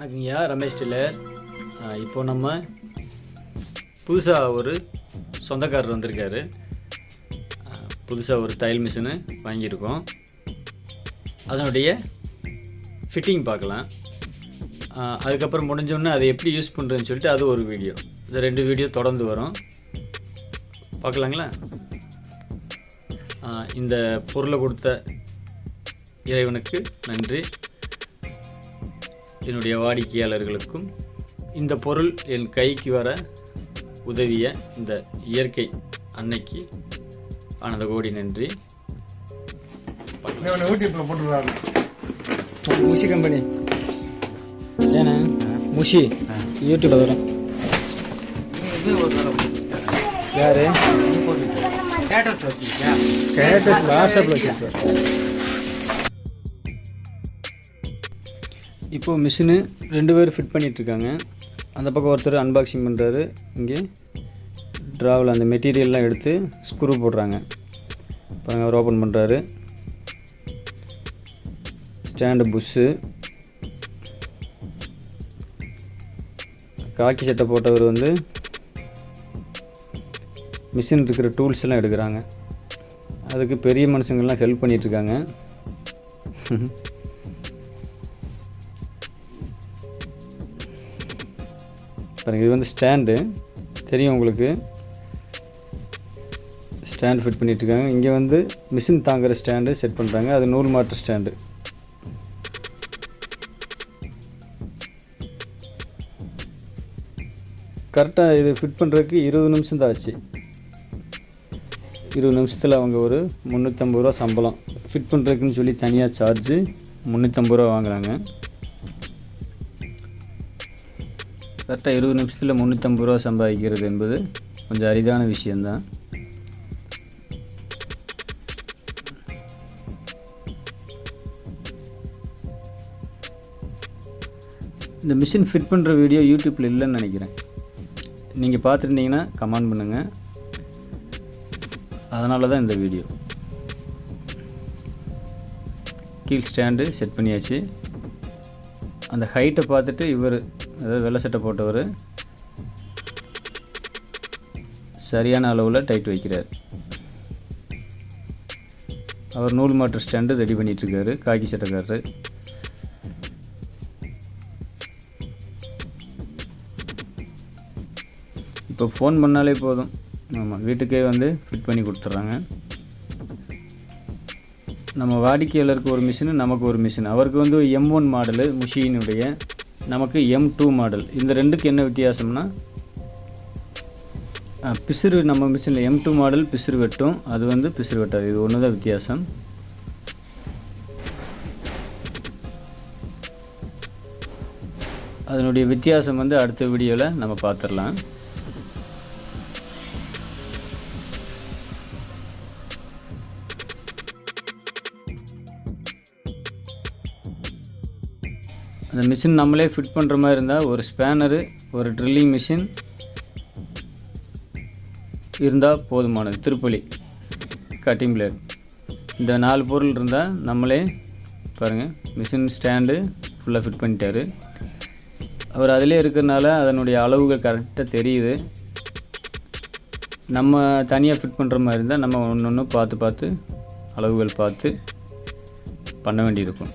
வணக்கங்கய்யா, Ramesh Taylor. இப்போ நம்ம புதுசாக ஒரு சொந்தக்காரர் வந்திருக்காரு. புதுசாக ஒரு தையல் மிஷினு வாங்கியிருக்கோம். அதனுடைய ஃபிட்டிங் பார்க்கலாம். அதுக்கப்புறம் முடிஞ்சோடனே அதை எப்படி யூஸ் பண்ணுறதுன்னு சொல்லிட்டு அது ஒரு வீடியோ. இது 2 வீடியோ தொடர்ந்து வரும், பார்க்கலாங்களா? இந்த பொருளை கொடுத்த இறைவனுக்கு நன்றி. என்னுடைய வாடிக்கையாளர்களுக்கும் இந்த பொருள் என் கைக்கு வர உதவிய இந்த இயற்கை அன்னைக்கு ஆனந்த கோடி நன்றி. முஷி கம்பெனி ஏன்னா முஷி யூடியூப்ல வரும். யாரு ஸ்டேட்டஸ் வாட்ஸ்அப்பில் வச்சுருப்பார். இப்போது மிஷினு 2 பேர் ஃபிட் பண்ணிகிட்ருக்காங்க. அந்த பக்கம் ஒருத்தர் அன்பாக்சிங் பண்ணுறாரு. இங்கே ட்ராவில் அந்த மெட்டீரியல்லாம் எடுத்து ஸ்க்ரூ போடுறாங்க. பாருங்கள், அவர் ஓப்பன் பண்ணுறாரு. ஸ்டாண்டு புஷ்ஷு, காக்கி சட்டை போட்டவர் வந்து மிஷின் இருக்கிற டூல்ஸ் எல்லாம் எடுக்கிறாங்க. அதுக்கு பெரிய மனுஷங்கள்லாம் ஹெல்ப் பண்ணிகிட்ருக்காங்க. பாருங்கள், இது வந்து ஸ்டாண்டு தெரியும் உங்களுக்கு. ஸ்டாண்ட் ஃபிட் பண்ணிகிட்ருக்காங்க. இங்கே வந்து மிஷின் தாங்குகிற ஸ்டாண்டு செட் பண்ணுறாங்க. அது நூல் மாற்று ஸ்டாண்டு. கரெக்டாக இது ஃபிட் பண்ணுறதுக்கு 20 நிமிஷம் தான் ஆச்சு. 20 நிமிஷத்தில் அவங்க ஒரு 350 ரூபா சம்பளம். ஃபிட் பண்ணுறதுக்குன்னு சொல்லி தனியாக சார்ஜு 350 ரூபா வாங்குகிறாங்க. கரெக்டாக 20 நிமிஷத்தில் 350 ரூபா சம்பாதிக்கிறது என்பது கொஞ்சம் அரிதான விஷயந்தான். இந்த மிஷின் ஃபிட் பண்ணுற வீடியோ யூடியூப்பில் இல்லைன்னு நினைக்கிறேன். நீங்கள் பார்த்துருந்தீங்கன்னா கமெண்ட் பண்ணுங்கள். அதனால தான் இந்த வீடியோ. கீழ் ஸ்டாண்டு செட் பண்ணியாச்சு. அந்த ஹைட்டை பார்த்துட்டு இவர், அதாவது வெள்ளை சட்டை போட்டவர், சரியான அளவில் டைட் வைக்கிறார். அவர் நூல் மாற்று ஸ்டாண்டு ரெடி பண்ணிகிட்ருக்காரு, காக்கி சட்டைக்காரரு. இப்போ ஃபோன் பண்ணாலே போதும், ஆமாம், வீட்டுக்கே வந்து ஃபிட் பண்ணி கொடுத்துட்றாங்க. நம்ம வாடிக்கையாளருக்கு ஒரு மிஷினு, நமக்கு ஒரு மிஷின். அவருக்கு வந்து M1 மாடலு முஷியினுடைய, நமக்கு M2 மாடல். இந்த ரெண்டுக்கு என்ன வித்தியாசம்னா, பிசுறு நம்ம மிஷினில் M2 மாடல் பிசுறு வெட்டும், அது வந்து பிசுறு வெட்டாது. இது ஒன்று தான் வித்தியாசம். அதனுடைய வித்தியாசம் வந்து அடுத்த வீடியோவில் நம்ம பார்த்துடலாம். அந்த மிஷின் நம்மளே ஃபிட் பண்ணுற மாதிரி இருந்தால் ஒரு ஸ்பேனரு, ஒரு ட்ரில்லிங் மிஷின் இருந்தால் போதுமானது. திருப்பலி, கட்டிங் பிளேட், இந்த 4 பொருள் இருந்தால் நம்மளே, பாருங்கள், மிஷின் ஸ்டாண்டு ஃபுல்லாக ஃபிட் பண்ணிட்டாரு. அவர் அதிலே இருக்கிறனால அதனுடைய அளவுகள் கரெக்டாக தெரியுது. நம்ம தனியாக ஃபிட் பண்ணுற மாதிரி இருந்தால் நம்ம ஒன்று பார்த்து அளவுகள் பார்த்து பண்ண வேண்டியிருக்கும்.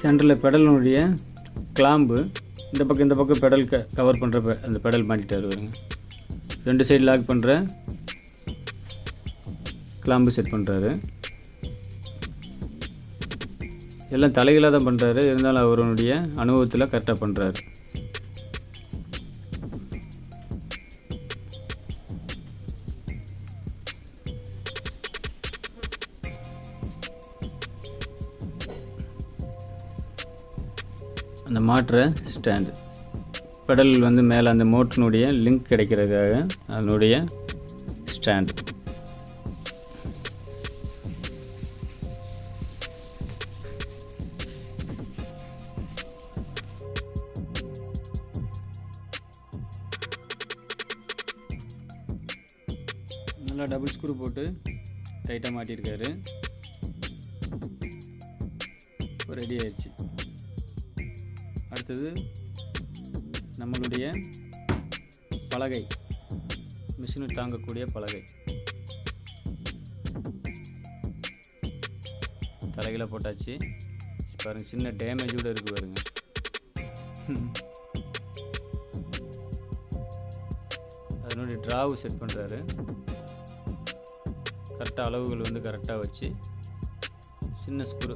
சென்டரில் பெடலினுடைய கிளாம்பு, இந்த பக்கம் பெடல் கவர் பண்ணுற அந்த பெடல் மாட்டிட்டார். வருங்க, 2 சைடு லாக் பண்ணுற கிளாம்பு செட் பண்ணுறாரு. எல்லாம் தலைகளாக தான் பண்ணுறாரு, இருந்தாலும் அவருடைய அனுபவத்தில் கரெக்டாக பண்ணுறாரு. அந்த மாற்ற ஸ்டாண்டு பெடல் வந்து மேலே அந்த மோட்டரினுடைய லிங்க் கிடைக்கிறதுக்காக அதனுடைய ஸ்டாண்ட். நல்லா டபுள் ஸ்க்ரூ போட்டு டைட்டாக மாட்டியிருக்காரு. இப்போ ரெடி ஆயிடுச்சு. அடுத்தது நம்மளுடைய பலகை, மிஷினு தாங்கக்கூடிய பலகை தலைகளை போட்டாச்சு. பாருங்கள், சின்ன டேமேஜோடு இருக்குது பாருங்கள். அதனுடைய ட்ராவு செட் பண்ணுறாரு. கரெக்டாக அளவுகள் வந்து கரெக்டாக வச்சு சின்ன ஸ்க்ரூ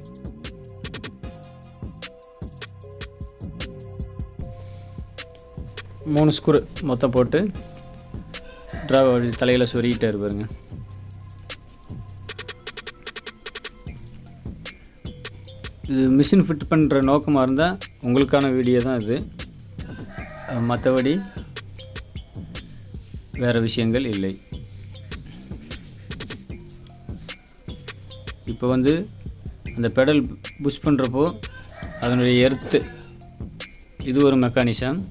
மூணு ஸ்க்ரூ மொத்தம் போட்டு ட்ராவ் தலையில் சொருகிட்டார் பாருங்க. இது மிஷின் ஃபிட் பண்ணுற நோக்கமாக இருந்தால் உங்களுக்கான வீடியோ தான் இது, மற்றபடி வேறு விஷயங்கள் இல்லை. இப்போ வந்து அந்த பெடல் புஷ் பண்ணுறப்போ அதனுடைய எர்த்து, இது ஒரு மெக்கானிசம்.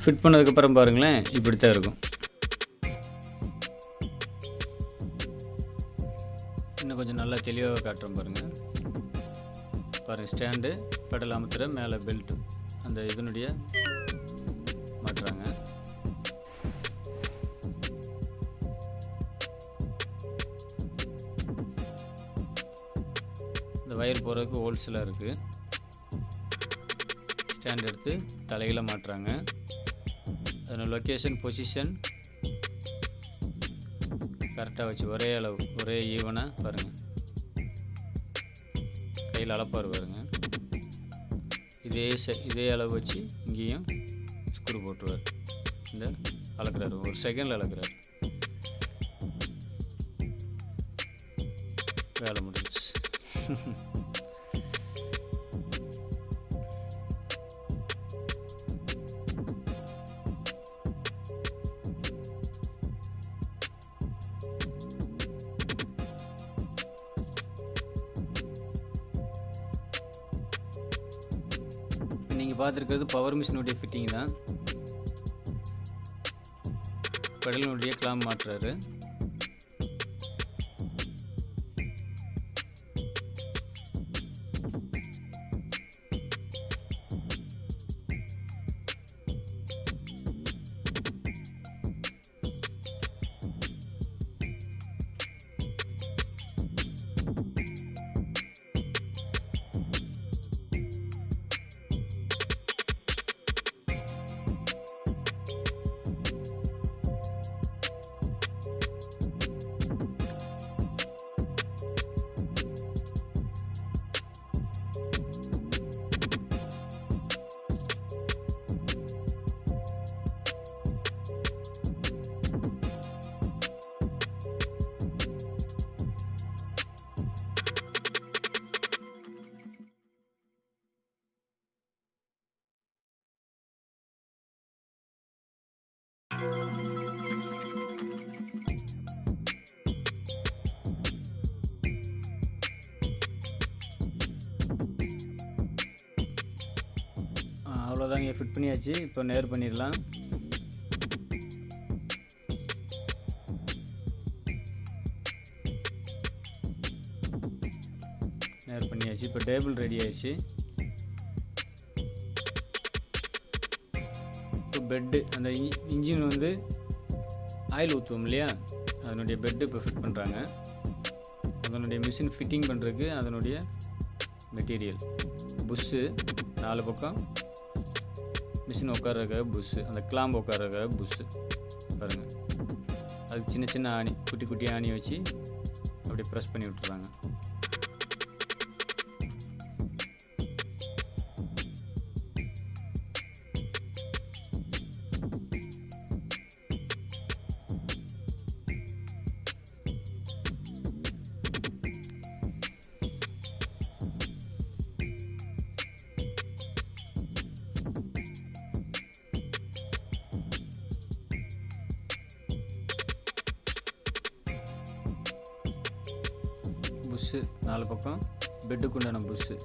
ஃபிட் பண்ணதுக்கப்புறம் பாருங்களேன், இப்படி தான் இருக்கும். இன்னும் கொஞ்சம் நல்லா தெளிவாக காட்டுறோம் பாருங்கள். பாருங்கள், ஸ்டாண்டு, பெடல் அமுத்துற மேலே பெல்ட்டு, அந்த இதனுடைய மாட்டுறாங்க. இந்த வயர் போகிறதுக்கு ஹோல்ஸ்லாம் இருக்குது. ஸ்டாண்ட் எடுத்து தலைகளை மாட்டுறாங்க. அதனோட லொக்கேஷன், பொசிஷன் கரெக்டாக வச்சு ஒரே அளவு, ஒரே ஈவனாக பாருங்கள். கையில் அளப்பார் பாருங்கள். இதே அளவு வச்சு இங்கேயும் ஸ்க்ரூ போட்டுருவார். இந்த அளக்குறாரு, ஒரு செகண்டில் அளக்குறாரு. வேலை முடிஞ்சிச்சு. நீங்கள் பார்த்துருக்கிறது பவர் மிஷினுடைய ஃபிட்டிங் தான். பெடலினுடைய கிளாம்ப் மாட்டுறாரு. அவ்வளோதாங்க, ஃபிட் பண்ணியாச்சு. இப்போ நேர் பண்ணிடலாம். நேர் பண்ணியாச்சு. இப்போ டேபிள் ரெடி ஆயிடுச்சு. இப்போ பெட்டு, அந்த இன்ஜின் வந்து ஆயில் ஊற்றுவோம் இல்லையா, அதனுடைய பெட்டு இப்போ ஃபிட் பண்ணுறாங்க. அதனுடைய மிஷின் ஃபிட்டிங் பண்ணுறதுக்கு அதனுடைய மெட்டீரியல் புஷ்ஷு, 4 பக்கம் மிஷின் உட்கார்றதுக்காக புஷ்ஷு, அந்த கிளாம்பு உட்கார்றதுக்காக புஷ்ஷு பாருங்கள். அதுக்கு சின்ன சின்ன ஆணி, குட்டி குட்டி ஆணி வச்சு அப்படியே ப்ரெஸ் பண்ணி விட்டுறாங்க. புஷ்ஷு 4 பக்கம் பெட்டுக்கு உண்டான புஷ்ஷு.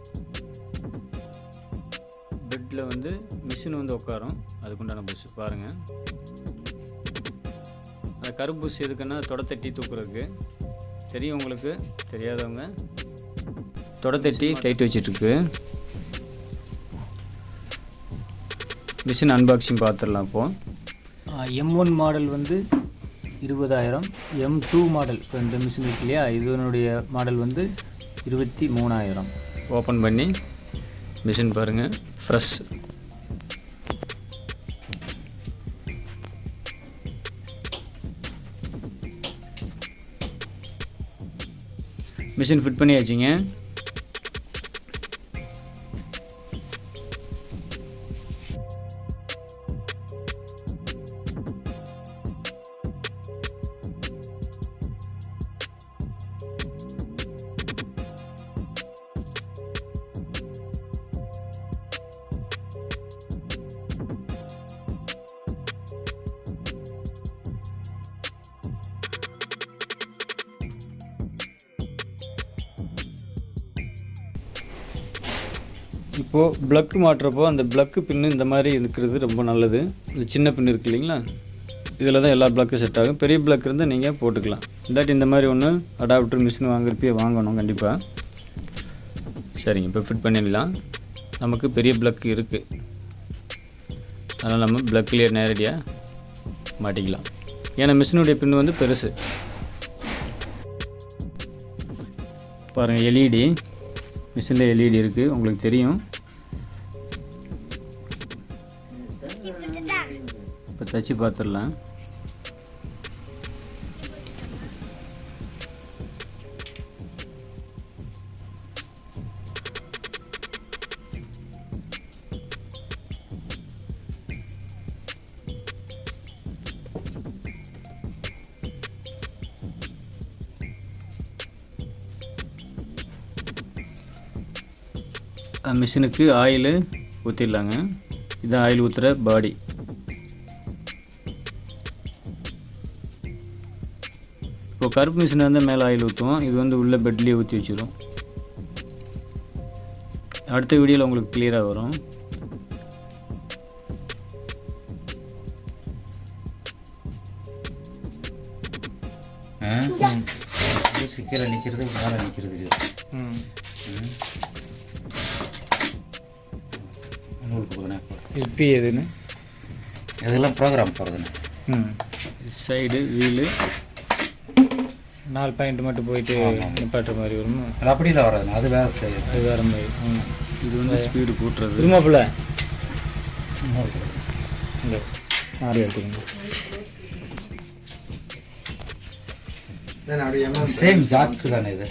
பெட்டில் வந்து மிஷின் வந்து உட்காரும், அதுக்குண்டான புஷ்ஷு பாருங்கள். அந்த கருப்பு புஷ் எதுக்குன்னா தொடத்தட்டி தூக்குறதுக்கு. தெரியும் உங்களுக்கு, தெரியாதவங்க. தொடத்தட்டி டைட் வச்சிட்ருக்கு. மிஷின் அன்பாக்சிங் பார்த்துடலாம் இப்போது. M1 மாடல் வந்து 20,000, M2 மாடல் இப்போ இந்த மிஷின் இருக்கு இல்லையா, இதனுடைய மாடல் வந்து 23,000. ஓப்பன் பண்ணி மிஷின் பாருங்கள், ஃப்ரெஷ். Machine fit பண்ணியாச்சுங்க. இப்போது ப்ளக்கு மாட்டுறப்போ அந்த ப்ளக்கு பின்னு இந்த மாதிரி இருக்கிறது ரொம்ப நல்லது. இந்த சின்ன பின் இருக்குது இல்லைங்களா, இதில் தான் எல்லா ப்ளக்கும் செட் ஆகும். பெரிய ப்ளக் இருந்தால் நீங்கள் போட்டுக்கலாம். இல்லாட்டி இந்த மாதிரி ஒன்று அடாப்டர் மிஷின் வாங்குறப்பே வாங்கணும் கண்டிப்பாக. சரிங்க, இப்போ ஃபிட் பண்ணிடலாம். நமக்கு பெரிய ப்ளக் இருக்குது, அதனால் நம்ம ப்ளக்லேயே நேரடியாக மாட்டிக்கலாம். ஏன்னா மிஷினுடைய பின் வந்து பெருசு. பாருங்கள், எல்இடி மிஷினில் எல்இடி இருக்குது, உங்களுக்கு தெரியும். இப்போ தச்சு பார்த்துடலாம். மிஷினுக்கு ஆயில் ஊற்றிடலாங்க. இதுதான் ஆயில் ஊற்றுற பாடி. இப்போ கருப்பு மிஷின் வந்து மேலே ஆயில் ஊற்றுவோம், இது வந்து உள்ள பெட்லேயே ஊற்றி வச்சிடும். அடுத்த வீடியோவில் உங்களுக்கு கிளியராக வரும். கீழே நிற்கிறது, மேலே நிற்கிறதுக்கு இப்போ எதுன்னு இதெல்லாம் ப்ரோக்ராம் போகிறதுன்னு. சைடு வீலு 4 பாயிண்ட் மட்டும் போயிட்டு நிப்பாட்டுற மாதிரி வரும். அது அப்படியில் வராதுண்ணா, அது வேறு சைடு, அது வேறு மாதிரி. இது வந்து ஸ்பீடு கூட்டுறது. திருமாப்பில் இந்த மாறி எடுத்துக்கோங்க. சேம் ஜாக்ஸ் தானே இது.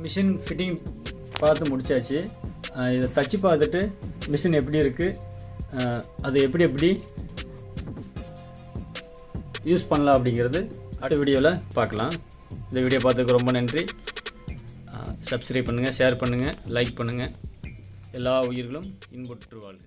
மிஷின் ஃபிட்டிங் பார்த்து முடிச்சாச்சு. இதை தச்சு பார்த்துட்டு மிஷின் எப்படி இருக்குது, அதை எப்படி யூஸ் பண்ணலாம் அப்படிங்கிறது அடுத்த வீடியோவில் பார்க்கலாம். இந்த வீடியோ பார்த்ததுக்கு ரொம்ப நன்றி. சப்ஸ்கிரைப் பண்ணுங்கள், ஷேர் பண்ணுங்கள், லைக் பண்ணுங்கள். எல்லா உயிர்களும் இன்புற்று வாழ்க.